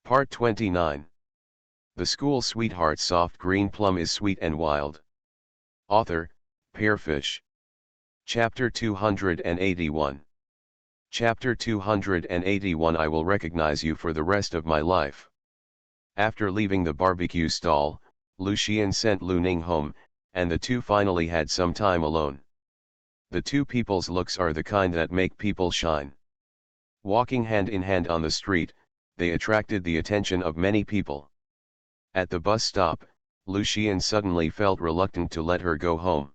Part 29. The School Sweetheart Soft Green Plum is Sweet and Wild. Author, Pearfish. Chapter 281. Chapter 281 I will recognize you for the rest of my life. After leaving the barbecue stall, Lucien sent Lu Ning home, and the two finally had some time alone. The two people's looks are the kind that make people shine. Walking hand in hand on the street, they attracted the attention of many people. At the bus stop, Lucien suddenly felt reluctant to let her go home.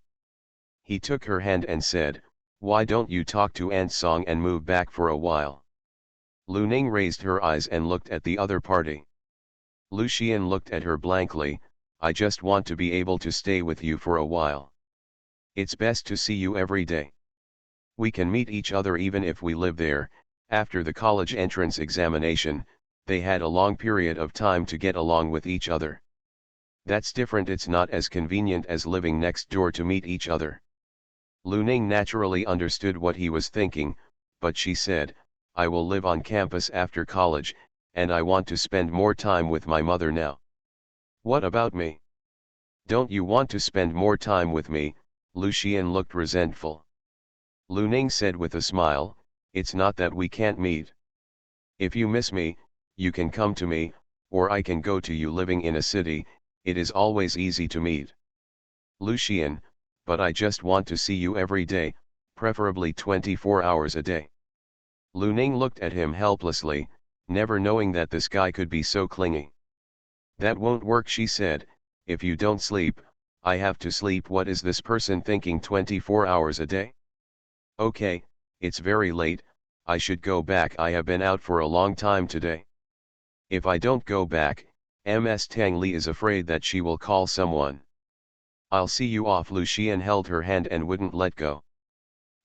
He took her hand and said, "Why don't you talk to Aunt Song and move back for a while?" Lu Ning raised her eyes and looked at the other party. Lucien looked at her blankly. "I just want to be able to stay with you for a while. It's best to see you every day. We can meet each other even if we live there." After the college entrance examination, they had a long period of time to get along with each other. That's different. It's not as convenient as living next door to meet each other. Lu Ning naturally understood what he was thinking, but she said, "I will live on campus after college, and I want to spend more time with my mother now." "What about me? Don't you want to spend more time with me?" Lucien looked resentful. Lu Ning said with a smile, "It's not that we can't meet. If you miss me, you can come to me, or I can go to you. Living in a city, it is always easy to meet." "Lucien, but I just want to see you every day, preferably 24 hours a day." Lu Ning looked at him helplessly, never knowing that this guy could be so clingy. "That won't work," she said. "If you don't sleep, I have to sleep. What is this person thinking, 24 hours a day? Okay, it's very late, I should go back. I have been out for a long time today. If I don't go back, Ms. Tang Li is afraid that she will call someone. I'll see you off." Lucien held her hand and wouldn't let go.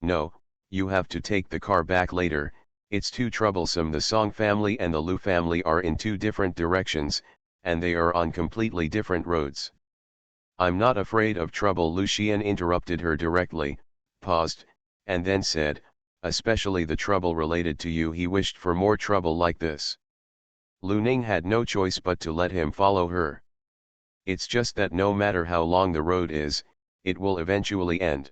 "No, you have to take the car back later, it's too troublesome. The Song family and the Lu family are in two different directions, and they are on completely different roads." "I'm not afraid of trouble," Lucien interrupted her directly, paused, and then said, "Especially the trouble related to you." He wished for more trouble like this. Lu Ning had no choice but to let him follow her. "It's just that no matter how long the road is, it will eventually end."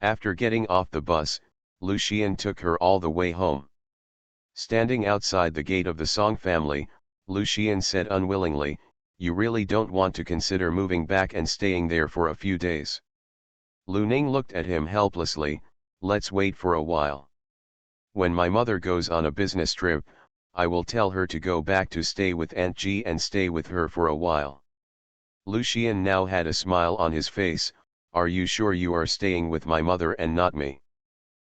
After getting off the bus, Lucien took her all the way home. Standing outside the gate of the Song family, Lucien said unwillingly, "You really don't want to consider moving back and staying there for a few days?" Lu Ning looked at him helplessly. "Let's wait for a while. When my mother goes on a business trip, I will tell her to go back to stay with Aunt G and stay with her for a while." Lucien now had a smile on his face. "Are you sure you are staying with my mother and not me?"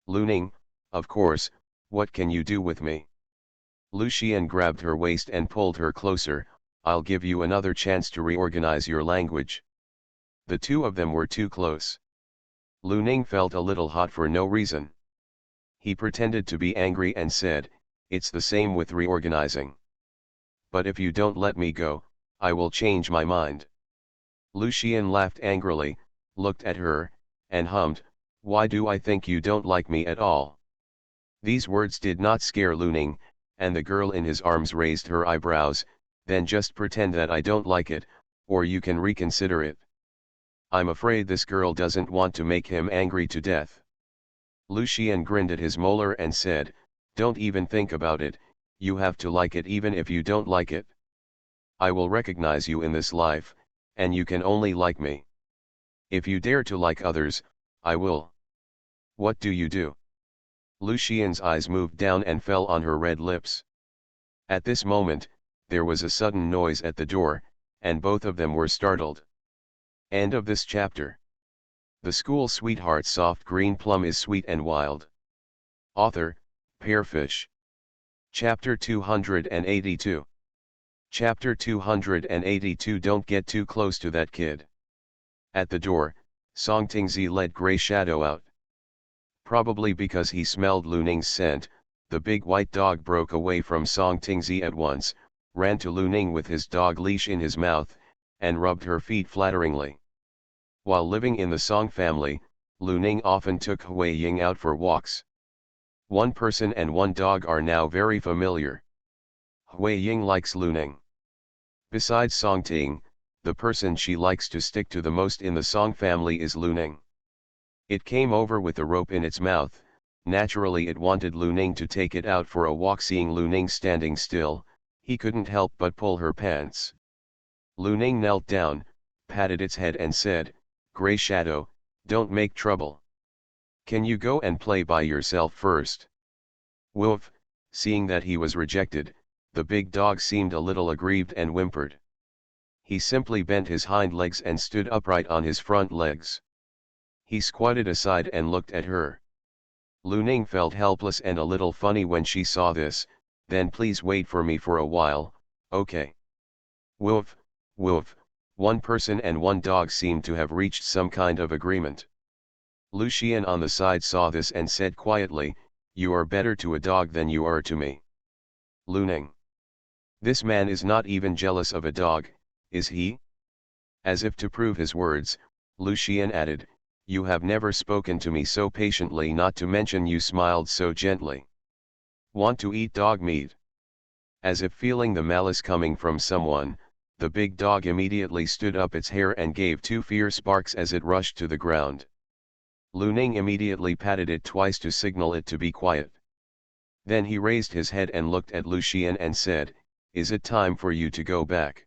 "Lu Ning, of course, what can you do with me?" Lucien grabbed her waist and pulled her closer. "I'll give you another chance to reorganize your language." The two of them were too close. Lu Ning felt a little hot for no reason. He pretended to be angry and said, "It's the same with reorganizing. But if you don't let me go, I will change my mind." Lucien laughed angrily, looked at her, and hummed, "Why do I think you don't like me at all?" These words did not scare Lu Ning, and the girl in his arms raised her eyebrows. "Then just pretend that I don't like it, or you can reconsider it." I'm afraid this girl doesn't want to make him angry to death. Lucien grinned at his molar and said, "Don't even think about it, you have to like it even if you don't like it. I will recognize you in this life, and you can only like me. If you dare to like others, I will." "What do you do?" Lucien's eyes moved down and fell on her red lips. At this moment, there was a sudden noise at the door, and both of them were startled. End of this chapter. The School Sweetheart Soft Green Plum is Sweet and Wild. Author, Pearfish. Chapter 282. Chapter 282 Don't get too close to that kid. At the door, Song Tingzi led Grey Shadow out. Probably because he smelled Lu Ning's scent, the big white dog broke away from Song Tingzi at once, ran to Lu Ning with his dog leash in his mouth, and rubbed her feet flatteringly. While living in the Song family, Lu Ning often took Hui Ying out for walks. One person and one dog are now very familiar. Hui Ying likes Lu Ning. Besides Song Ting, the person she likes to stick to the most in the Song family is Lu Ning. It came over with a rope in its mouth. Naturally it wanted Lu Ning to take it out for a walk. Seeing Lu Ning standing still, he couldn't help but pull her pants. Lu Ning knelt down, patted its head and said, "Gray Shadow, don't make trouble. Can you go and play by yourself first?" Woof, seeing that he was rejected, the big dog seemed a little aggrieved and whimpered. He simply bent his hind legs and stood upright on his front legs. He squatted aside and looked at her. Lu Ning felt helpless and a little funny when she saw this. "Then please wait for me for a while, okay?" Woof, woof, one person and one dog seemed to have reached some kind of agreement. Lu Xian on the side saw this and said quietly, "You are better to a dog than you are to me." Lu Ning. This man is not even jealous of a dog, is he? As if to prove his words, Lu Xian added, "You have never spoken to me so patiently, not to mention you smiled so gently. Want to eat dog meat?" As if feeling the malice coming from someone, the big dog immediately stood up its hair and gave two fierce barks as it rushed to the ground. Lu Ning immediately patted it twice to signal it to be quiet. Then he raised his head and looked at Lu Xian and said, "Is it time for you to go back?"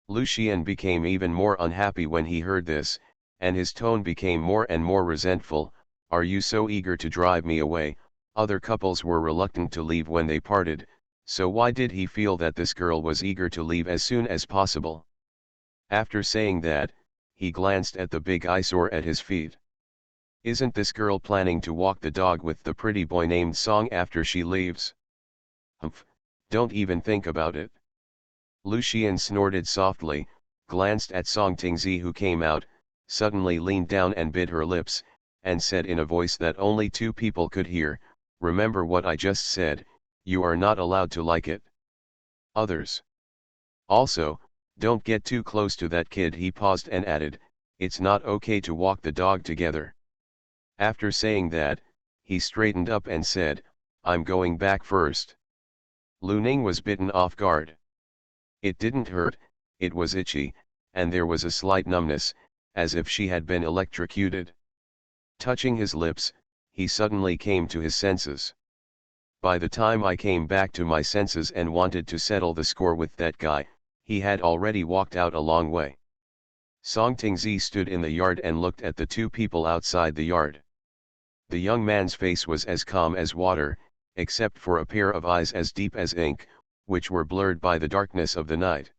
Lu Xian became even more unhappy when he heard this, and his tone became more and more resentful. "Are you so eager to drive me away?" Other couples were reluctant to leave when they parted, so why did he feel that this girl was eager to leave as soon as possible? After saying that, he glanced at the big eyesore at his feet. Isn't this girl planning to walk the dog with the pretty boy named Song after she leaves? Humph, don't even think about it. Lu Xian snorted softly, glanced at Song Tingzi who came out, suddenly leaned down and bit her lips, and said in a voice that only two people could hear, "Remember what I just said, you are not allowed to like it." Others. "Also, don't get too close to that kid." He paused and added, "It's not okay to walk the dog together." After saying that, he straightened up and said, "I'm going back first." Lu Ning was bitten off guard. It didn't hurt, it was itchy, and there was a slight numbness, as if she had been electrocuted. Touching his lips, he suddenly came to his senses. By the time I came back to my senses and wanted to settle the score with that guy, he had already walked out a long way. Song Tingzi stood in the yard and looked at the two people outside the yard. The young man's face was as calm as water, except for a pair of eyes as deep as ink, which were blurred by the darkness of the night.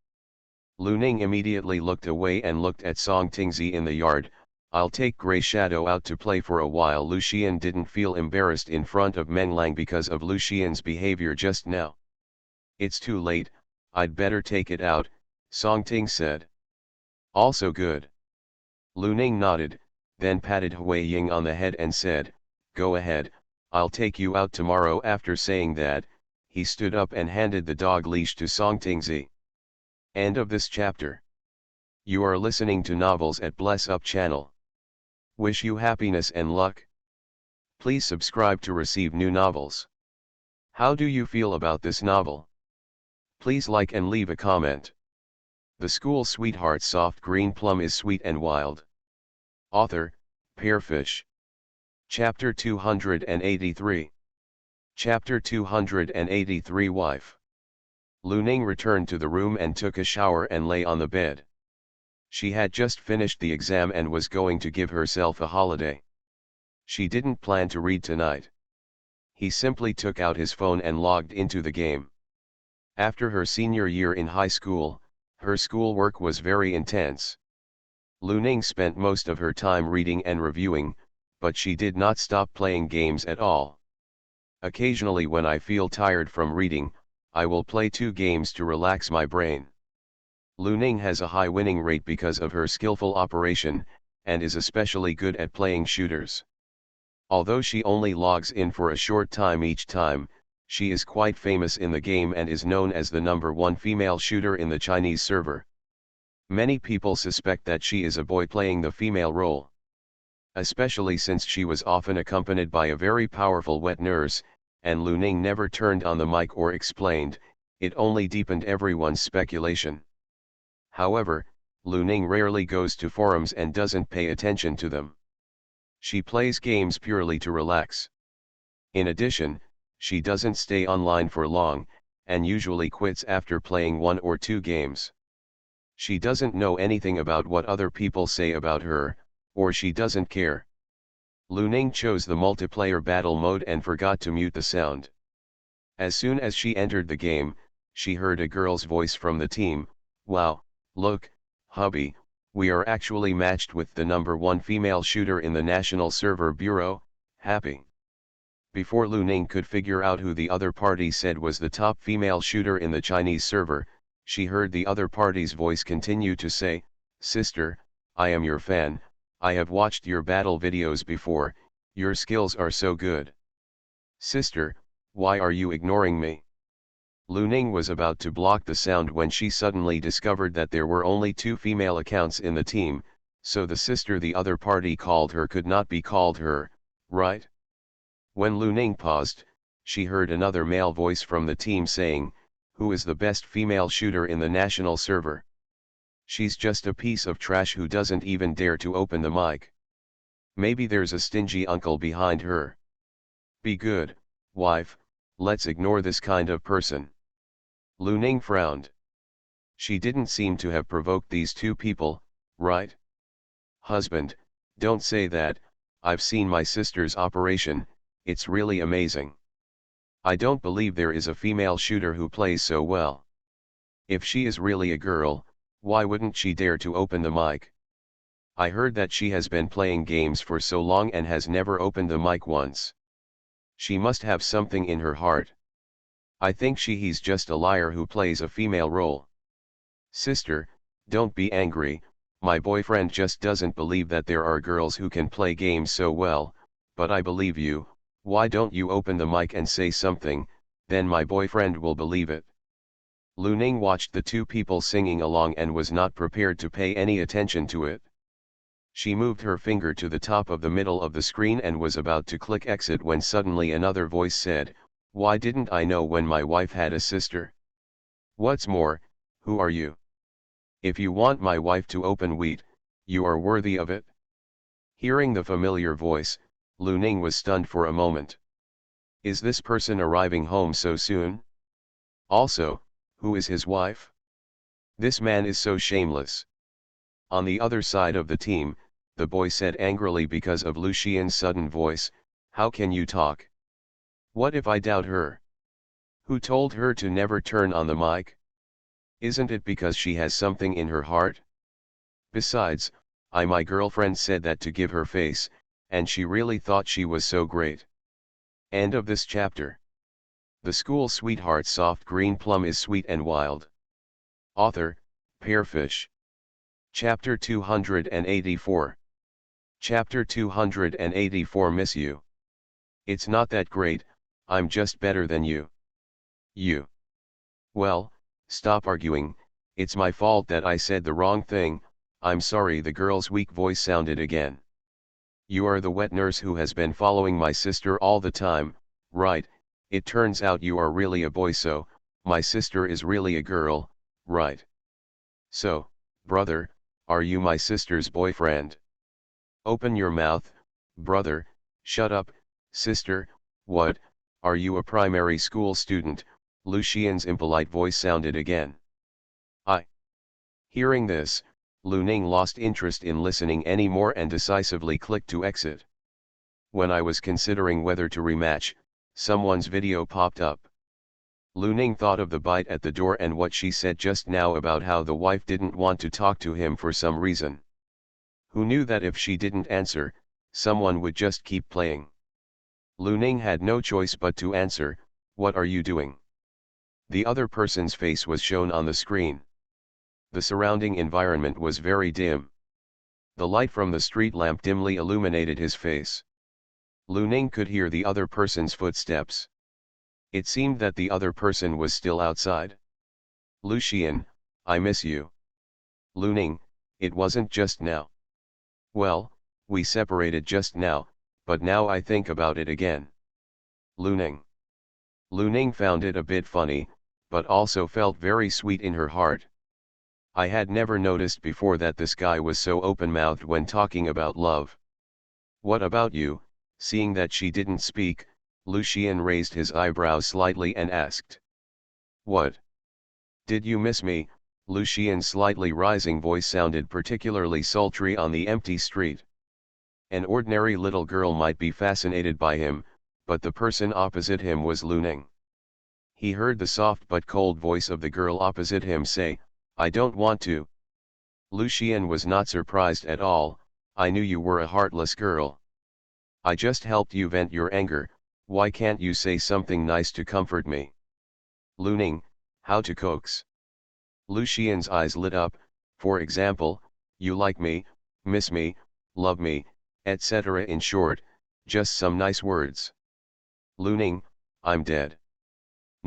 Lu Ning immediately looked away and looked at Song Tingzi in the yard. "I'll take Gray Shadow out to play for a while." Lu Xian didn't feel embarrassed in front of Meng Lang because of Lu Xian's behavior just now. "It's too late, I'd better take it out," Song Ting said. "Also good." Lu Ning nodded, then patted Hui Ying on the head and said, "Go ahead, I'll take you out tomorrow." After saying that, he stood up and handed the dog leash to Song Tingzi. End of this chapter. You are listening to Novels at Bless Up channel. Wish you happiness and luck. Please subscribe to receive new novels. How do you feel about this novel? Please like and leave a comment. The School Sweetheart Soft Green Plum is sweet and wild. Author, Pearfish. Chapter 283. Chapter 283 Wife. Lu Ning returned to the room and took a shower and lay on the bed. She had just finished the exam and was going to give herself a holiday. She didn't plan to read tonight. He simply took out his phone and logged into the game. After her senior year in high school, her schoolwork was very intense. Lu Ning spent most of her time reading and reviewing, but she did not stop playing games at all. "Occasionally when I feel tired from reading, I will play 2 games to relax my brain." Lu Ning has a high winning rate because of her skillful operation, and is especially good at playing shooters. Although she only logs in for a short time each time, she is quite famous in the game and is known as the #1 female shooter in the Chinese server. Many people suspect that she is a boy playing the female role. Especially since she was often accompanied by a very powerful wet nurse, and Lu Ning never turned on the mic or explained, It only deepened everyone's speculation. However, Lu Ning rarely goes to forums and doesn't pay attention to them. She plays games purely to relax. In addition, she doesn't stay online for long, and usually quits after playing 1 or 2 games. She doesn't know anything about what other people say about her, or she doesn't care. Lu Ning chose the multiplayer battle mode and forgot to mute the sound. As soon as she entered the game, she heard a girl's voice from the team. "Wow, look, hubby, we are actually matched with the #1 female shooter in the National Server Bureau, happy." Before Lu Ning could figure out who the other party said was the top female shooter in the Chinese server, she heard the other party's voice continue to say, "Sister, I am your fan, I have watched your battle videos before, your skills are so good. Sister, why are you ignoring me?" Lu Ning was about to block the sound when she suddenly discovered that there were only 2 female accounts in the team, so the sister the other party called her could not be called her, right? When Lu Ning paused, she heard another male voice from the team saying, "Who is the best female shooter in the national server? She's just a piece of trash who doesn't even dare to open the mic. Maybe there's a stingy uncle behind her. Be good, wife, let's ignore this kind of person." Lu Ning frowned. She didn't seem to have provoked these 2 people, right? "Husband, don't say that, I've seen my sister's operation, it's really amazing. I don't believe there is a female shooter who plays so well. If she is really a girl, why wouldn't she dare to open the mic? I heard that she has been playing games for so long and has never opened the mic once. She must have something in her heart. I think he's just a liar who plays a female role. Sister, don't be angry, my boyfriend just doesn't believe that there are girls who can play games so well, but I believe you. Why don't you open the mic and say something, then my boyfriend will believe it." Lu Ning watched the 2 people singing along and was not prepared to pay any attention to it. She moved her finger to the top of the middle of the screen and was about to click exit when suddenly another voice said, "Why didn't I know when my wife had a sister? What's more, who are you? If you want my wife to open wheat, you are worthy of it?" Hearing the familiar voice, Lu Ning was stunned for a moment. Is this person arriving home so soon? Also, who is his wife? This man is so shameless. On the other side of the team, the boy said angrily because of Lu Xian's sudden voice, "How can you talk? What if I doubt her? Who told her to never turn on the mic? Isn't it because she has something in her heart? Besides, my girlfriend said that to give her face, and she really thought she was so great." End of this chapter. The school sweetheart soft green plum is sweet and wild. Author, Pearfish. Chapter 284. Chapter 284 Miss you. It's not that great, I'm just better than you. You. Well, stop arguing, it's my fault that I said the wrong thing, I'm sorry. The girl's weak voice sounded again. You are the wet nurse who has been following my sister all the time, right? It turns out you are really a boy, so, my sister is really a girl, right? So, brother, are you my sister's boyfriend? Open your mouth, brother. Shut up, sister. What, are you a primary school student? Lu Xian's impolite voice sounded again. Hearing this, Lu Ning lost interest in listening anymore and decisively clicked to exit. When I was considering whether to rematch, someone's video popped up. Lu Ning thought of the bite at the door and what she said just now about how the wife didn't want to talk to him for some reason. Who knew that if she didn't answer, someone would just keep playing? Lu Ning had no choice but to answer, "What are you doing?" The other person's face was shown on the screen. The surrounding environment was very dim. The light from the street lamp dimly illuminated his face. Lu Ning could hear the other person's footsteps. It seemed that the other person was still outside. "Lu Xian, I miss you." "Lu Ning, it wasn't just now." "Well, we separated just now, but now I think about it again." Lu Ning. Lu Ning found it a bit funny, but also felt very sweet in her heart. I had never noticed before that this guy was so open-mouthed when talking about love. "What about you?" Seeing that she didn't speak, Lucien raised his eyebrows slightly and asked. "What? Did you miss me?" Lucien's slightly rising voice sounded particularly sultry on the empty street. An ordinary little girl might be fascinated by him, but the person opposite him was Lu Ning. He heard the soft but cold voice of the girl opposite him say, "I don't want to." Lucien was not surprised at all. "I knew you were a heartless girl. I just helped you vent your anger, why can't you say something nice to comfort me?" Lu Ning, how to coax? Lucien's eyes lit up. "For example, you like me, miss me, love me, etc. In short, just some nice words." Lu Ning, "I'm dead."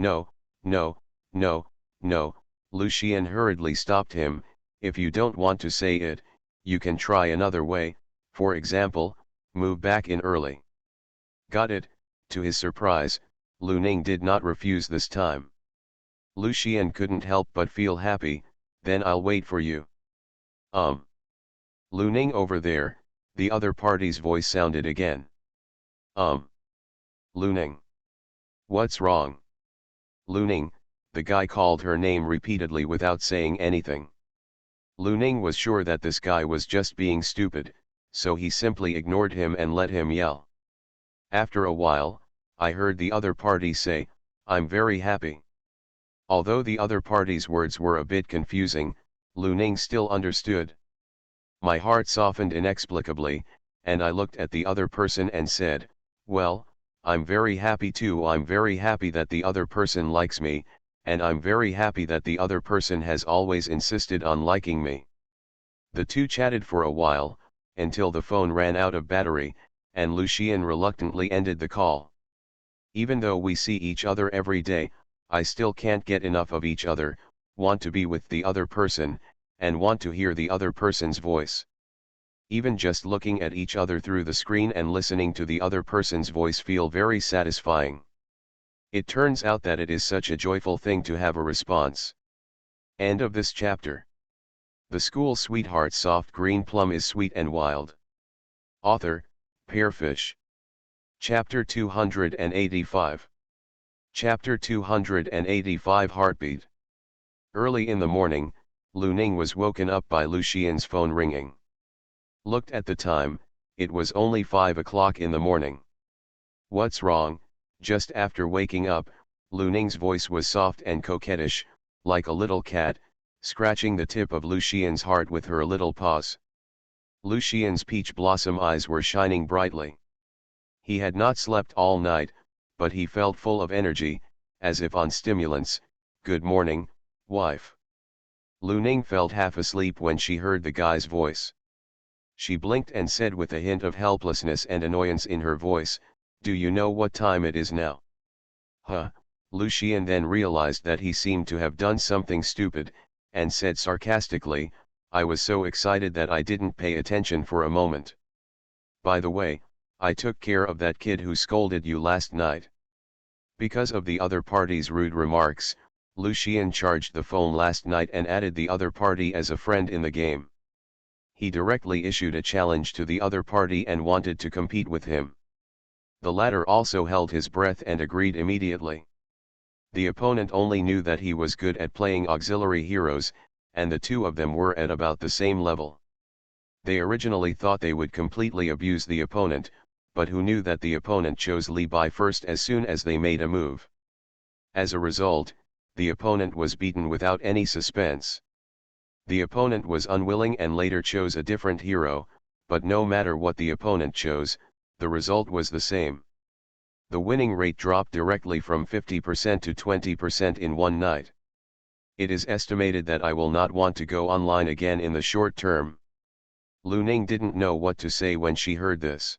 "No, no, no, no," Lucien hurriedly stopped him. "If you don't want to say it, you can try another way, for example, move back in early." "Got it." To his surprise, Lu Ning did not refuse this time. Lucien couldn't help but feel happy. "Then I'll wait for you." Lu Ning over there," the other party's voice sounded again. Lu Ning. What's wrong?" "Lu Ning," the guy called her name repeatedly without saying anything. Lu Ning was sure that this guy was just being stupid, so he simply ignored him and let him yell. After a while, I heard the other party say, "I'm very happy." Although the other party's words were a bit confusing, Lu Ning still understood. My heart softened inexplicably, and I looked at the other person and said, "Well, I'm very happy too. I'm very happy that the other person likes me, and I'm very happy that the other person has always insisted on liking me." The two chatted for a while, until the phone ran out of battery, and Lucien reluctantly ended the call. "Even though we see each other every day, I still can't get enough of each other, want to be with the other person, and want to hear the other person's voice. Even just looking at each other through the screen and listening to the other person's voice feel very satisfying. It turns out that it is such a joyful thing to have a response." End of this chapter. The School Sweetheart Soft Green Plum is Sweet and Wild. Author, Pearfish. Chapter 285. Chapter 285 Heartbeat. Early in the morning, Lu Ning was woken up by Lucien's phone ringing. Looked at the time, it was only 5 o'clock in the morning. "What's wrong?" Just after waking up, Lu Ning's voice was soft and coquettish, like a little cat, scratching the tip of Lucien's heart with her little paws. Lucien's peach blossom eyes were shining brightly. He had not slept all night, but he felt full of energy, as if on stimulants. "Good morning, wife." Lu Ning felt half asleep when she heard the guy's voice. She blinked and said with a hint of helplessness and annoyance in her voice, "Do you know what time it is now?" "Huh." Lucien then realized that he seemed to have done something stupid, and said sarcastically, "I was so excited that I didn't pay attention for a moment. By the way, I took care of that kid who scolded you last night." Because of the other party's rude remarks, Lucien charged the phone last night and added the other party as a friend in the game. He directly issued a challenge to the other party and wanted to compete with him. The latter also held his breath and agreed immediately. The opponent only knew that he was good at playing auxiliary heroes, and the two of them were at about the same level. They originally thought they would completely abuse the opponent, but who knew that the opponent chose Li Bai first as soon as they made a move. As a result, the opponent was beaten without any suspense. The opponent was unwilling and later chose a different hero, but no matter what the opponent chose, the result was the same. The winning rate dropped directly from 50% to 20% in one night. It is estimated that I will not want to go online again in the short term. Lu Ning didn't know what to say when she heard this.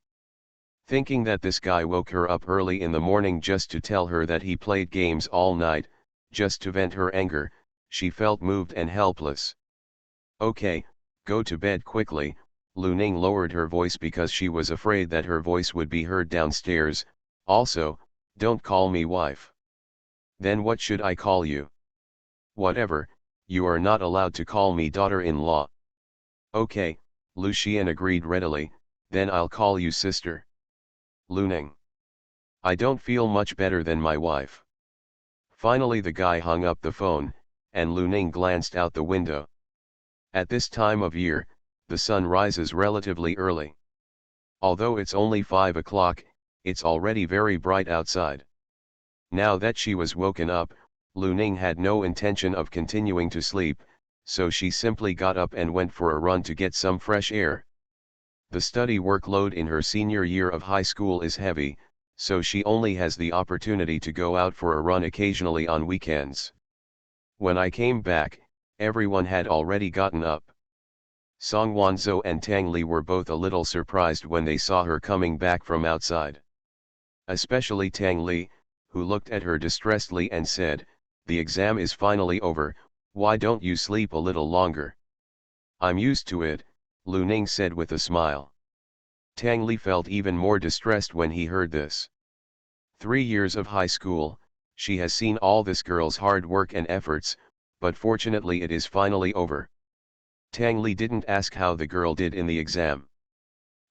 Thinking that this guy woke her up early in the morning just to tell her that he played games all night, just to vent her anger, she felt moved and helpless. "Okay, go to bed quickly." Lu Ning lowered her voice because she was afraid that her voice would be heard downstairs. "Also, don't call me wife." "Then what should I call you?" Whatever, you are not allowed to call me daughter-in-law. Okay, Lucian agreed readily, then I'll call you sister. Lu Ning. I don't feel much better than my wife. Finally the guy hung up the phone, and Lu Ning glanced out the window. At this time of year, the sun rises relatively early. Although it's only 5 o'clock, it's already very bright outside. Now that she was woken up, Lu Ning had no intention of continuing to sleep, so she simply got up and went for a run to get some fresh air. The study workload in her senior year of high school is heavy, so she only has the opportunity to go out for a run occasionally on weekends. When I came back, everyone had already gotten up. Song Wanzhou and Tang Li were both a little surprised when they saw her coming back from outside. Especially Tang Li, who looked at her distressedly and said, "The exam is finally over, why don't you sleep a little longer?" "I'm used to it," Lu Ning said with a smile. Tang Li felt even more distressed when he heard this. 3 years of high school, she has seen all this girl's hard work and efforts, but fortunately it is finally over. Tang Li didn't ask how the girl did in the exam.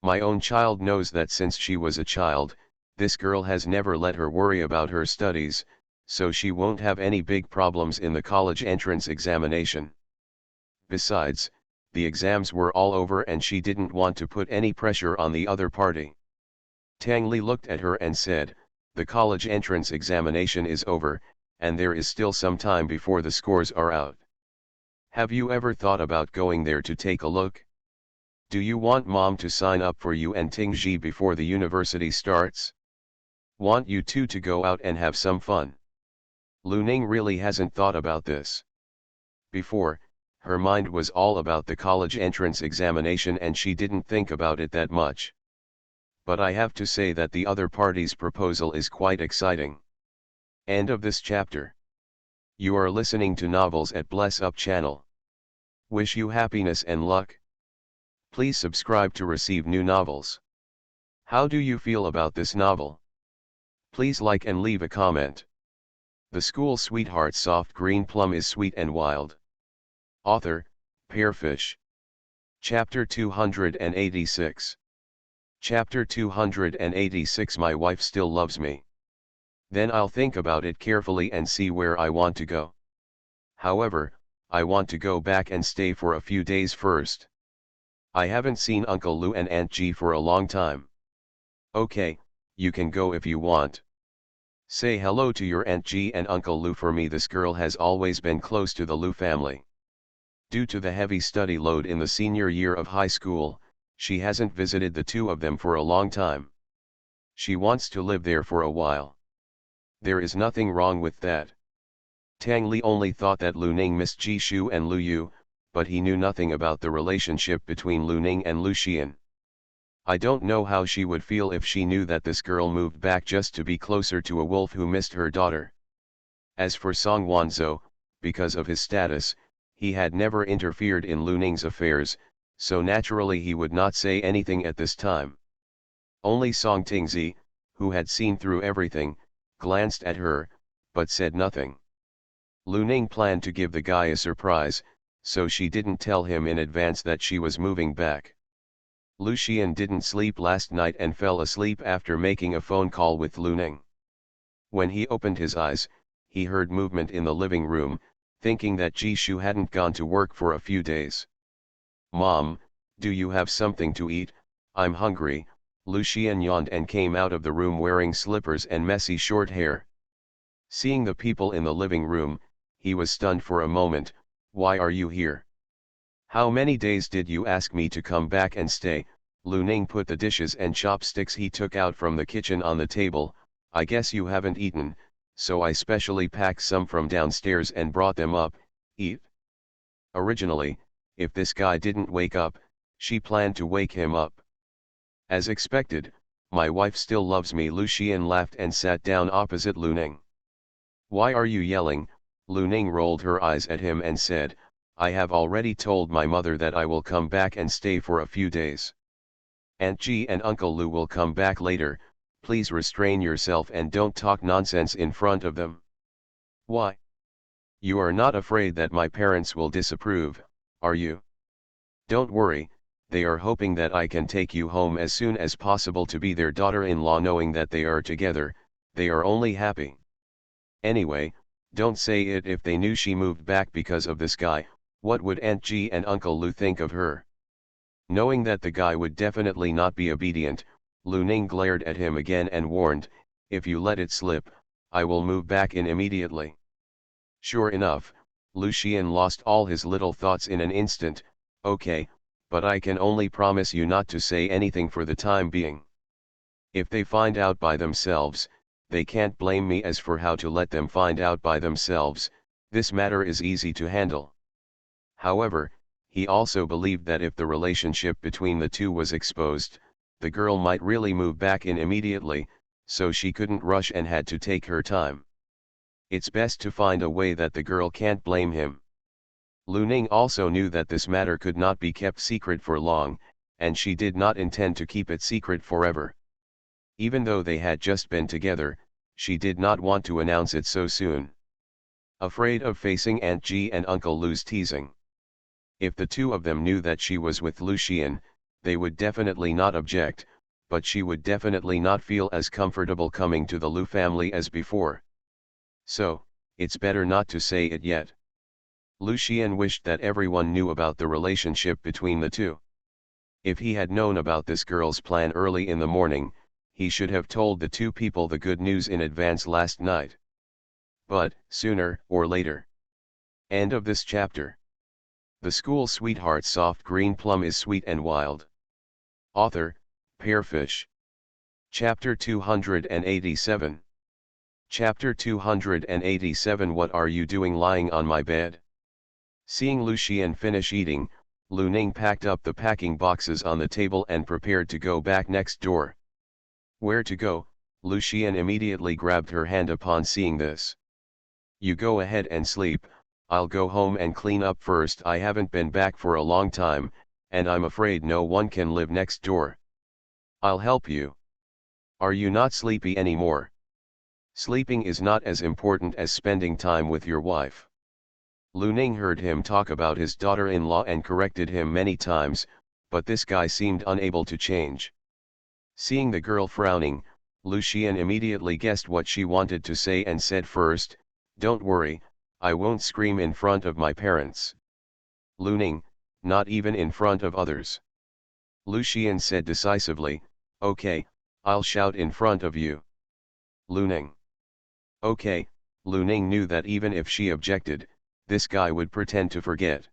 My own child knows that since she was a child, this girl has never let her worry about her studies, so she won't have any big problems in the college entrance examination. Besides, the exams were all over and she didn't want to put any pressure on the other party. Tang Li looked at her and said, "The college entrance examination is over, and there is still some time before the scores are out. Have you ever thought about going there to take a look? Do you want mom to sign up for you and Tingji before the university starts? Want you two to go out and have some fun?" Lu Ning really hasn't thought about this. Before, her mind was all about the college entrance examination and she didn't think about it that much. But I have to say that the other party's proposal is quite exciting. End of this chapter. You are listening to Novels at Bless Up channel. Wish you happiness and luck. Please subscribe to receive new novels. How do you feel about this novel? Please like and leave a comment. The School Sweetheart Soft Green Plum is sweet and wild. Author, Pearfish. Chapter 286. Chapter 286. My wife still loves me. Then I'll think about it carefully and see where I want to go. However, I want to go back and stay for a few days first. I haven't seen Uncle Lu and Aunt Ji for a long time. Okay, you can go if you want. Say hello to your Aunt Ji and Uncle Lu for me. This girl has always been close to the Lu family. Due to the heavy study load in the senior year of high school, she hasn't visited the two of them for a long time. She wants to live there for a while. There is nothing wrong with that. Tang Li only thought that Lu Ning missed Ji Shu and Lu Yu, but he knew nothing about the relationship between Lu Ning and Lucian. I don't know how she would feel if she knew that this girl moved back just to be closer to a wolf who missed her daughter. As for Song Wanzhou, because of his status, he had never interfered in Lu Ning's affairs, so naturally he would not say anything at this time. Only Song Tingzi, who had seen through everything, glanced at her, but said nothing. Lu Ning planned to give the guy a surprise, so she didn't tell him in advance that she was moving back. Lucian didn't sleep last night and fell asleep after making a phone call with Lu Ning. When he opened his eyes, he heard movement in the living room, thinking that Ji Shu hadn't gone to work for a few days. "Mom, do you have something to eat? I'm hungry," Lucian yawned and came out of the room wearing slippers and messy short hair. Seeing the people in the living room, he was stunned for a moment. "Why are you here? How many days did you ask me to come back and stay?" Lu Ning put the dishes and chopsticks he took out from the kitchen on the table. "I guess you haven't eaten, so I specially packed some from downstairs and brought them up. Eat." Originally, if this guy didn't wake up, she planned to wake him up. As expected, "My wife still loves me." Lucian laughed and sat down opposite Lu Ning. "Why are you yelling?" Lu Ning rolled her eyes at him and said, "I have already told my mother that I will come back and stay for a few days. Aunt Ji and Uncle Lu will come back later. Please restrain yourself and don't talk nonsense in front of them." "Why?" You are not afraid that my parents will disapprove, are you? Don't worry, they are hoping that I can take you home as soon as possible to be their daughter-in-law, knowing that they are together. They are only happy. Anyway, don't say it. If they knew she moved back because of this guy, what would Aunt G and Uncle Lou think of her? Knowing that the guy would definitely not be obedient, Lu Ning glared at him again and warned, "If you let it slip, I will move back in immediately." Sure enough, Lu Xian lost all his little thoughts in an instant. "Okay, but I can only promise you not to say anything for the time being. If they find out by themselves, they can't blame me. As for how to let them find out by themselves, this matter is easy to handle." However, he also believed that if the relationship between the two was exposed, the girl might really move back in immediately, so she couldn't rush and had to take her time. It's best to find a way that the girl can't blame him. Lu Ning also knew that this matter could not be kept secret for long, and she did not intend to keep it secret forever. Even though they had just been together, she did not want to announce it so soon. Afraid of facing Aunt G and Uncle Lou's teasing. If the two of them knew that she was with Lu Xian, they would definitely not object, but she would definitely not feel as comfortable coming to the Lu family as before. So, it's better not to say it yet. Lu Xian wished that everyone knew about the relationship between the two. If he had known about this girl's plan early in the morning, he should have told the two people the good news in advance last night. But, sooner or later. End of this chapter. The School Sweetheart Soft Green Plum is Sweet and Wild. Author, Pearfish. Chapter 287. Chapter 287. What are you doing lying on my bed? Seeing Lu Xian finish eating, Lu Ning packed up the packing boxes on the table and prepared to go back next door. Where to go? Lu Xian immediately grabbed her hand upon seeing this. You go ahead and sleep, I'll go home and clean up first. I haven't been back for a long time, and I'm afraid no one can live next door. I'll help you. Are you not sleepy anymore? Sleeping is not as important as spending time with your wife. Lu Ning heard him talk about his daughter-in-law and corrected him many times, but this guy seemed unable to change. Seeing the girl frowning, Lu Xian immediately guessed what she wanted to say and said first, "Don't worry, I won't scream in front of my parents." Lu Ning, not even in front of others. Lu Xian said decisively, "Okay, I'll shout in front of you." Lu Ning. Okay, Lu Ning knew that even if she objected, this guy would pretend to forget.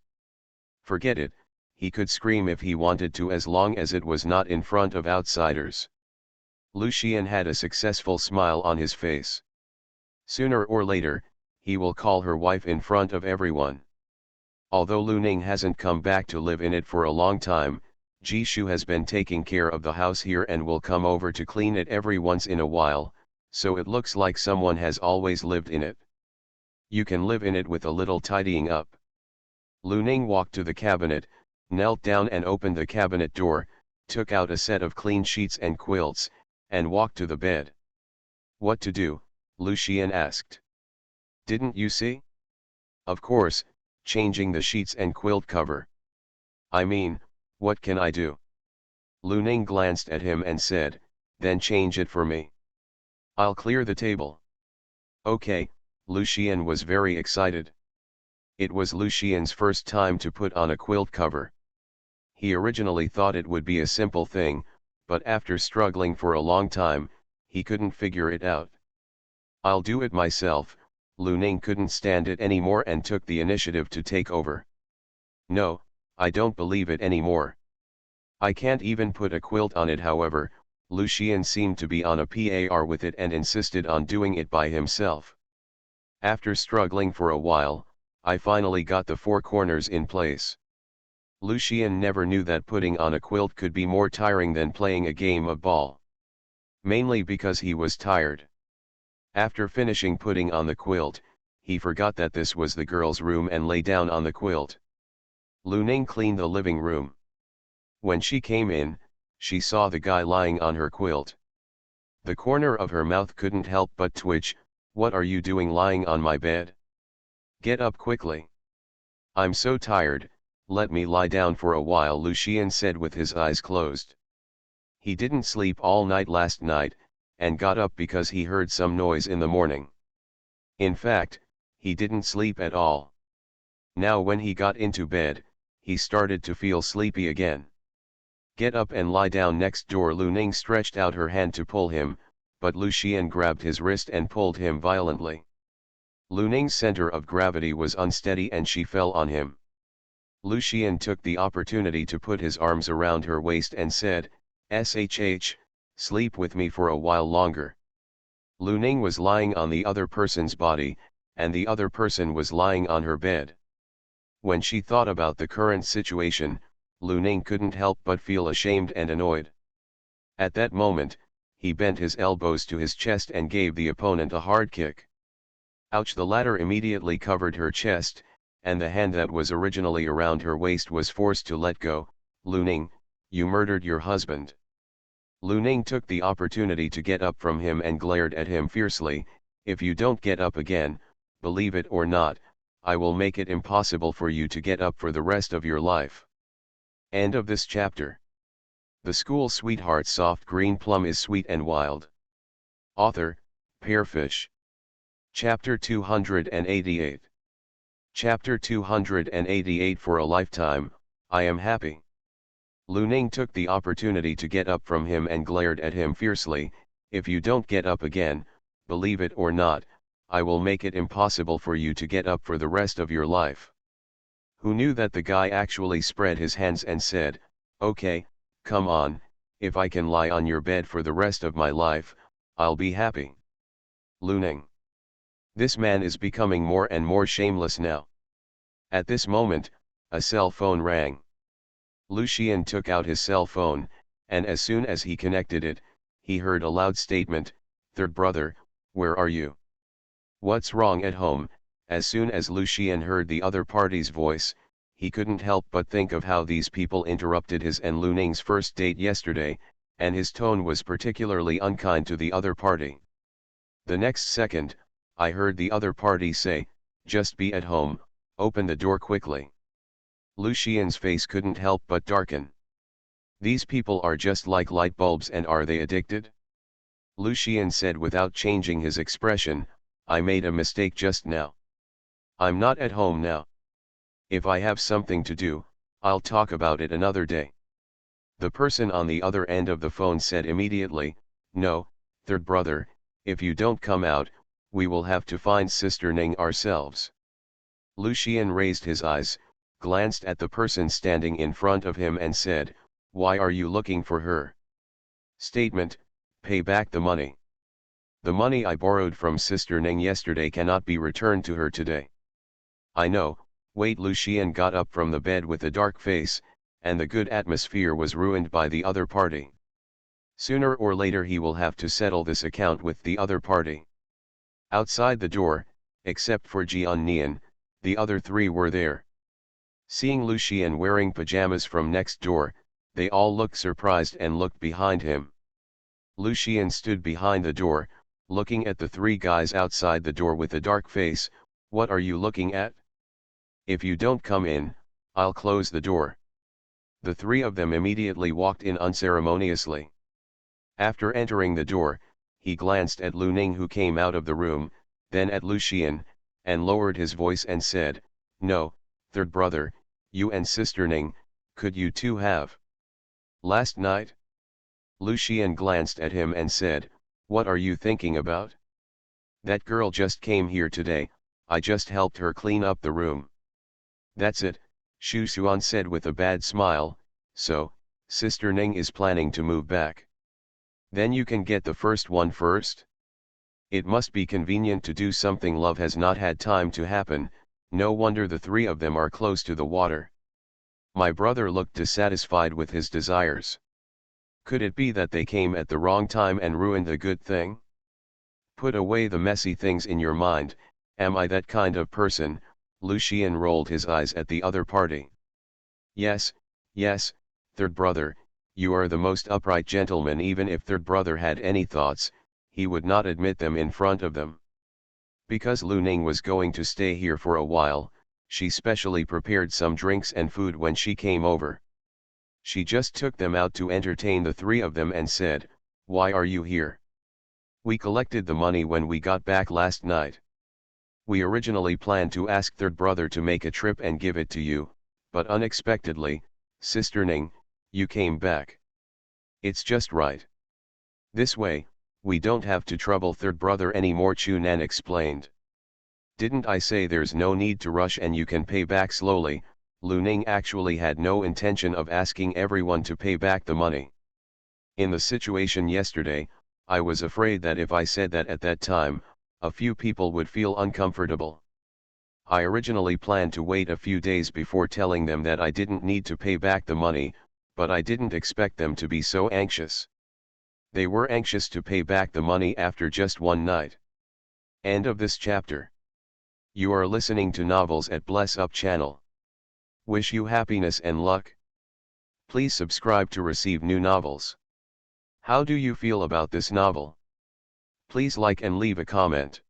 Forget it, he could scream if he wanted to as long as it was not in front of outsiders. Lu Xian had a successful smile on his face. Sooner or later, he will call her wife in front of everyone. Although Lu Ning hasn't come back to live in it for a long time, Jishu has been taking care of the house here and will come over to clean it every once in a while, so it looks like someone has always lived in it. You can live in it with a little tidying up. Lu Ning walked to the cabinet, knelt down and opened the cabinet door, took out a set of clean sheets and quilts, and walked to the bed. What to do? Lu Xian asked. Didn't you see? Of course, changing the sheets and quilt cover. I mean, what can I do? Lu Ning glanced at him and said, then change it for me. I'll clear the table. Okay, Lu Xian was very excited. It was Lu Xian's first time to put on a quilt cover. He originally thought it would be a simple thing, but after struggling for a long time, he couldn't figure it out. I'll do it myself. Lu Ning couldn't stand it anymore and took the initiative to take over. No, I don't believe it anymore. I can't even put a quilt on it. However, Lu Xian seemed to be on a par with it and insisted on doing it by himself. After struggling for a while, I finally got the four corners in place. Lu Xian never knew that putting on a quilt could be more tiring than playing a game of ball. Mainly because he was tired. After finishing putting on the quilt, he forgot that this was the girl's room and lay down on the quilt. Lu Ning cleaned the living room. When she came in, she saw the guy lying on her quilt. The corner of her mouth couldn't help but twitch. What are you doing lying on my bed? Get up quickly. I'm so tired, let me lie down for a while, Lucien said with his eyes closed. He didn't sleep all night last night, and got up because he heard some noise in the morning. In fact, he didn't sleep at all. Now when he got into bed, he started to feel sleepy again. Get up and lie down next door. Lu Ning stretched out her hand to pull him, but Lucien grabbed his wrist and pulled him violently. Lu Ning's center of gravity was unsteady and she fell on him. Lucien took the opportunity to put his arms around her waist and said, "Shh, sleep with me for a while longer." Lu Ning was lying on the other person's body, and the other person was lying on her bed. When she thought about the current situation, Lu Ning couldn't help but feel ashamed and annoyed. At that moment, he bent his elbows to his chest and gave the opponent a hard kick. Ouch! The latter immediately covered her chest, and the hand that was originally around her waist was forced to let go. Lu Ning, you murdered your husband. Lu Ning took the opportunity to get up from him and glared at him fiercely. If you don't get up again, believe it or not, I will make it impossible for you to get up for the rest of your life. End of this chapter. The School Sweetheart Soft Green Plum is Sweet and Wild. Author, Pearfish. Chapter 288. Chapter 288. For a lifetime, I am happy. Lu Ning took the opportunity to get up from him and glared at him fiercely. If you don't get up again, believe it or not, I will make it impossible for you to get up for the rest of your life. Who knew that the guy actually spread his hands and said, "Okay, come on, if I can lie on your bed for the rest of my life, I'll be happy." Lu Ning. This man is becoming more and more shameless now. At this moment, a cell phone rang. Lucien took out his cell phone, and as soon as he connected it, he heard a loud statement, "Third brother, where are you? What's wrong at home?" As soon as Lucien heard the other party's voice, he couldn't help but think of how these people interrupted his and Lu Ning's first date yesterday, and his tone was particularly unkind to the other party. The next second, I heard the other party say, "Just be at home, open the door quickly." Lucien's face couldn't help but darken. These people are just like light bulbs, and are they addicted? Lucien said without changing his expression, "I made a mistake just now. I'm not at home now. If I have something to do, I'll talk about it another day." The person on the other end of the phone said immediately, "No, third brother, if you don't come out, we will have to find Sister Ning ourselves." Lucien raised his eyes, glanced at the person standing in front of him and said, "Why are you looking for her?" Statement, "Pay back the money. The money I borrowed from Sister Ning yesterday cannot be returned to her today." "I know, wait." Lucien got up from the bed with a dark face, and the good atmosphere was ruined by the other party. Sooner or later he will have to settle this account with the other party. Outside the door, except for Jian Nian, the other three were there. Seeing Lucien wearing pajamas from next door, they all looked surprised and looked behind him. Lucien stood behind the door, looking at the three guys outside the door with a dark face. "What are you looking at? If you don't come in, I'll close the door." The three of them immediately walked in unceremoniously. After entering the door, he glanced at Lu Ning, who came out of the room, then at Lucien, and lowered his voice and said, "No, third brother, you and Sister Ning, could you two have last night?" Lucien glanced at him and said, "What are you thinking about? That girl just came here today, I just helped her clean up the room." "That's it," Shu Xuan said with a bad smile, "so, Sister Ning is planning to move back. Then you can get the first one first? It must be convenient to do something love has not had time to happen. No wonder the three of them are close to the water." My brother looked dissatisfied with his desires. Could it be that they came at the wrong time and ruined a good thing? Put away the messy things in your mind. Am I that kind of person? Lucien rolled his eyes at the other party. Yes, yes, third brother, you are the most upright gentleman. Even if third brother had any thoughts, he would not admit them in front of them. Because Lu Ning was going to stay here for a while, she specially prepared some drinks and food when she came over. She just took them out to entertain the three of them and said, "Why are you here? We collected the money when we got back last night. We originally planned to ask third brother to make a trip and give it to you, but unexpectedly, Sister Ning, you came back. It's just right. This way, we don't have to trouble third brother anymore," Chu Nan explained. "Didn't I say there's no need to rush and you can pay back slowly?" Lu Ning actually had no intention of asking everyone to pay back the money. "In the situation yesterday, I was afraid that if I said that at that time, a few people would feel uncomfortable. I originally planned to wait a few days before telling them that I didn't need to pay back the money, but I didn't expect them to be so anxious. They were anxious to pay back the money after just one night." End of this chapter. You are listening to Novels at Bless Up channel. Wish you happiness and luck. Please subscribe to receive new novels. How do you feel about this novel? Please like and leave a comment.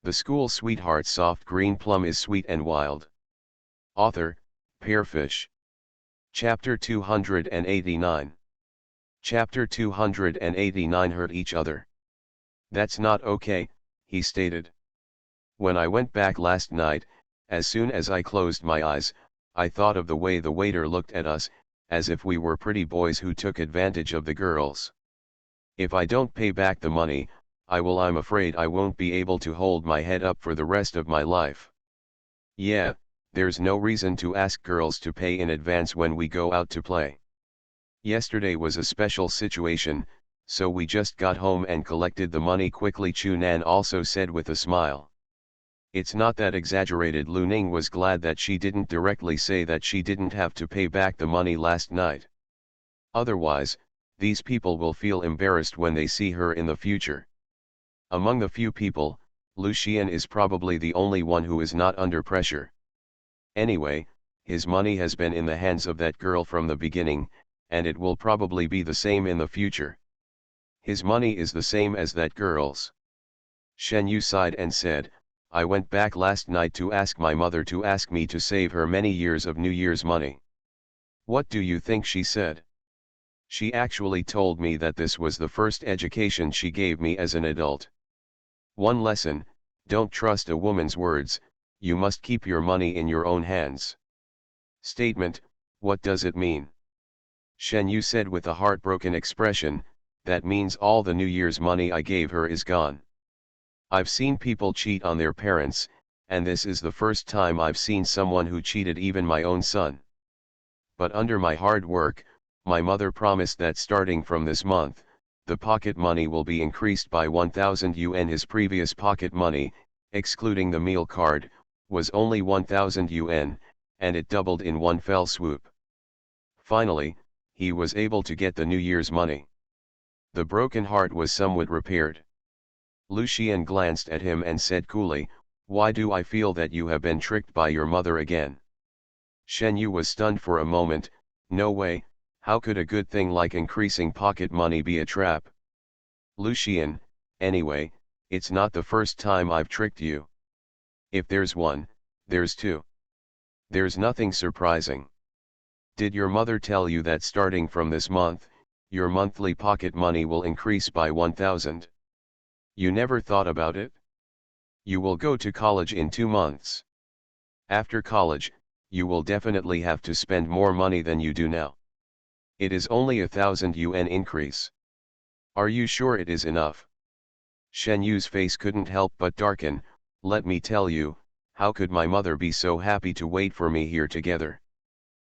The School Sweetheart Soft Green Plum is Sweet and Wild. Author, Pearfish. Chapter 289. Chapter 289 Hurt each other. "That's not okay," he stated. "When I went back last night, as soon as I closed my eyes, I thought of the way the waiter looked at us, as if we were pretty boys who took advantage of the girls. If I don't pay back the money, I'm afraid I won't be able to hold my head up for the rest of my life. Yeah, there's no reason to ask girls to pay in advance when we go out to play. Yesterday was a special situation, so we just got home and collected the money quickly," Chu Nan also said with a smile. "It's not that exaggerated." Lu Ning was glad that she didn't directly say that she didn't have to pay back the money last night. Otherwise, these people will feel embarrassed when they see her in the future. Among the few people, Lu Xian is probably the only one who is not under pressure. Anyway, his money has been in the hands of that girl from the beginning, and it will probably be the same in the future. His money is the same as that girl's. Shen Yu sighed and said, "I went back last night to ask my mother to ask me to save her many years of New Year's money. What do you think she said? She actually told me that this was the first education she gave me as an adult. One lesson: don't trust a woman's words, you must keep your money in your own hands." Statement: what does it mean? Shen Yu said with a heartbroken expression, "That means all the New Year's money I gave her is gone. I've seen people cheat on their parents, and this is the first time I've seen someone who cheated even my own son. But under my hard work, my mother promised that starting from this month, the pocket money will be increased by 1,000 yuan. His previous pocket money, excluding the meal card, was only 1,000 yuan, and it doubled in one fell swoop. Finally, he was able to get the New Year's money. The broken heart was somewhat repaired. Lu Xian glanced at him and said coolly, "Why do I feel that you have been tricked by your mother again?" Shen Yu was stunned for a moment. No way, how could a good thing like increasing pocket money be a trap? "Lu Xian, anyway, it's not the first time I've tricked you. If there's one, there's two. There's nothing surprising. Did your mother tell you that starting from this month, your monthly pocket money will increase by 1,000? You never thought about it? You will go to college in 2 months. After college, you will definitely have to spend more money than you do now. It is only 1,000 yuan increase. Are you sure it is enough?" Shen Yu's face couldn't help but darken. "Let me tell you, how could my mother be so happy to wait for me here together?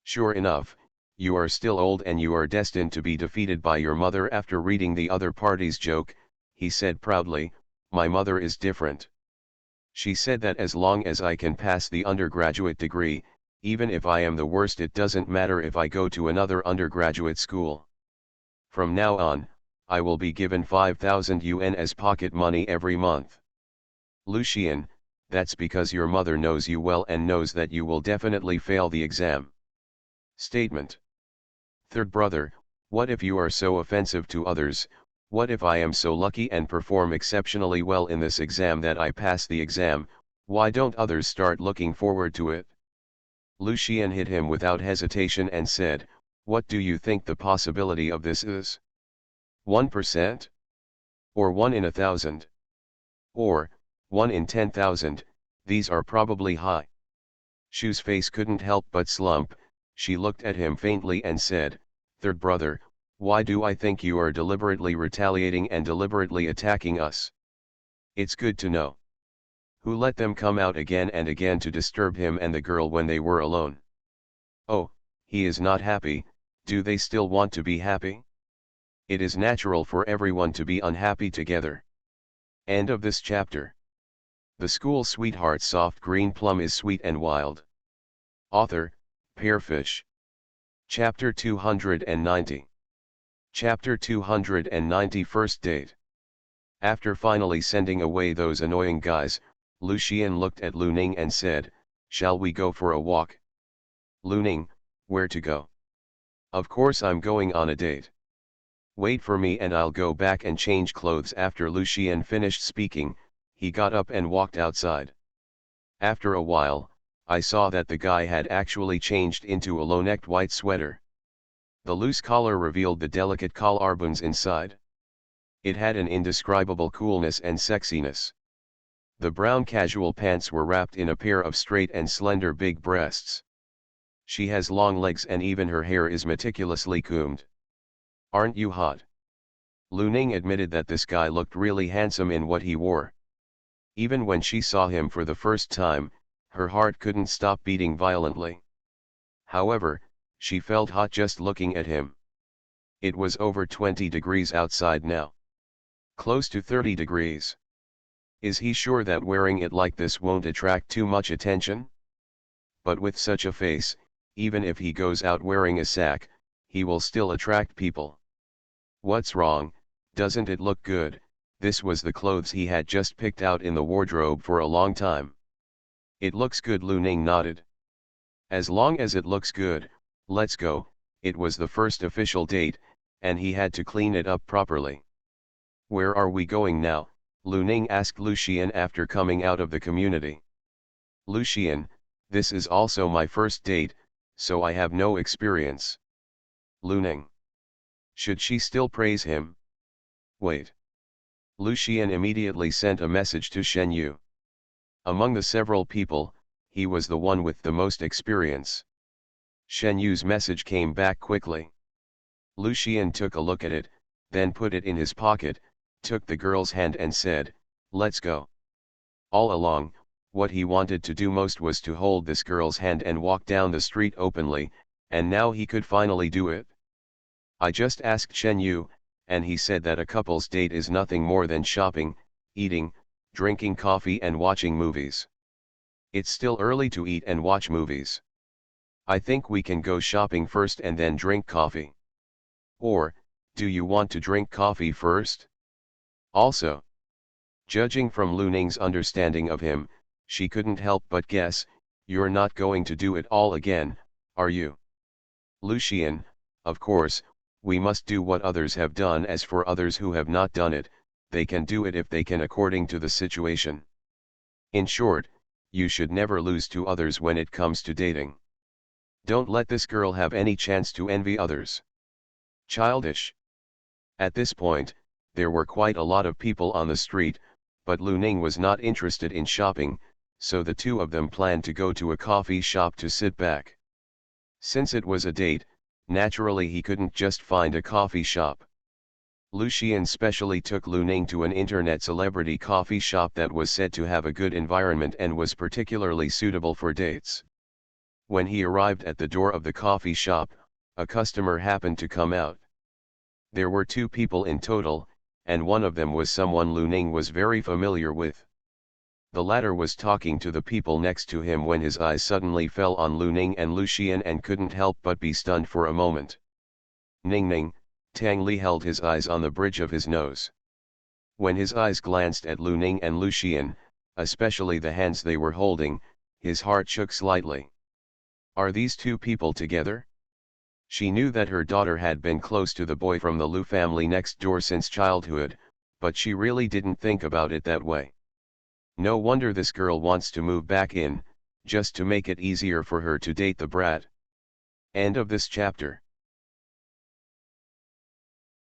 Sure enough, you are still old and you are destined to be defeated by your mother." After reading the other party's joke, he said proudly, "My mother is different. She said that as long as I can pass the undergraduate degree, even if I am the worst, it doesn't matter if I go to another undergraduate school. From now on, I will be given 5,000 yuan as pocket money every month." "Lu Xian, that's because your mother knows you well and knows that you will definitely fail the exam." Statement: third brother, what if you are so offensive to others? What if I am so lucky and perform exceptionally well in this exam that I pass the exam? Why don't others start looking forward to it? Lucien hit him without hesitation and said, "What do you think the possibility of this is? 1%? Or 1 in 1,000? Or, 1 in 10,000, these are probably high." Shu's face couldn't help but slump. She looked at him faintly and said, "Third brother, why do I think you are deliberately retaliating and deliberately attacking us? It's good to know. Who let them come out again and again to disturb him and the girl when they were alone? Oh, he is not happy. Do they still want to be happy? It is natural for everyone to be unhappy together." End of this chapter. The School Sweetheart Soft Green Plum is Sweet and Wild. Author, Pearfish. Chapter 290. Chapter 290 First Date. After finally sending away those annoying guys, Lucien looked at Lu Ning and said, "Shall we go for a walk?" Lu Ning, where to go? Of course I'm going on a date. Wait for me and I'll go back and change clothes. After Lucien finished speaking, he got up and walked outside. After a while, I saw that the guy had actually changed into a low-necked white sweater. The loose collar revealed the delicate collarbones inside. It had an indescribable coolness and sexiness. The brown casual pants were wrapped in a pair of straight and slender big breasts. She has long legs and even her hair is meticulously combed. Aren't you hot? Lu Ning admitted that this guy looked really handsome in what he wore. Even when she saw him for the first time, her heart couldn't stop beating violently. However, she felt hot just looking at him. It was over 20 degrees outside now. Close to 30 degrees. Is he sure that wearing it like this won't attract too much attention? But with such a face, even if he goes out wearing a sack, he will still attract people. What's wrong? Doesn't it look good? This was the clothes he had just picked out in the wardrobe for a long time. It looks good, Lu Ning nodded. As long as it looks good, let's go. It was the first official date, and he had to clean it up properly. Where are we going now? Lu Ning asked Lucien after coming out of the community. Lucien, this is also my first date, so I have no experience. Lu Ning. Should she still praise him? Wait. Lucien immediately sent a message to Shen Yu. Among the several people, he was the one with the most experience. Shen Yu's message came back quickly. Lucien took a look at it, then put it in his pocket, took the girl's hand and said, "Let's go." All along, what he wanted to do most was to hold this girl's hand and walk down the street openly, and now he could finally do it. I just asked Shen Yu, and he said that a couple's date is nothing more than shopping, eating, drinking coffee and watching movies. It's still early to eat and watch movies. I think we can go shopping first and then drink coffee. Or, do you want to drink coffee first? Also, judging from Lu Ning's understanding of him, she couldn't help but guess, you're not going to do it all again, are you? Lucien, of course, we must do what others have done. As for others who have not done it, they can do it if they can according to the situation. In short, you should never lose to others when it comes to dating. Don't let this girl have any chance to envy others. Childish. At this point, there were quite a lot of people on the street, but Lu Ning was not interested in shopping, so the two of them planned to go to a coffee shop to sit back. Since it was a date, naturally he couldn't just find a coffee shop. Lucien specially took Lu Ning to an internet celebrity coffee shop that was said to have a good environment and was particularly suitable for dates. When he arrived at the door of the coffee shop, a customer happened to come out. There were two people in total, and one of them was someone Lu Ning was very familiar with. The latter was talking to the people next to him when his eyes suddenly fell on Lu Ning and Lucien and couldn't help but be stunned for a moment. Ning Ning, Tang Li held his eyes on the bridge of his nose. When his eyes glanced at Lu Ning and Lucien, especially the hands they were holding, his heart shook slightly. Are these two people together? She knew that her daughter had been close to the boy from the Liu family next door since childhood, but she really didn't think about it that way. No wonder this girl wants to move back in, just to make it easier for her to date the brat. End of this chapter.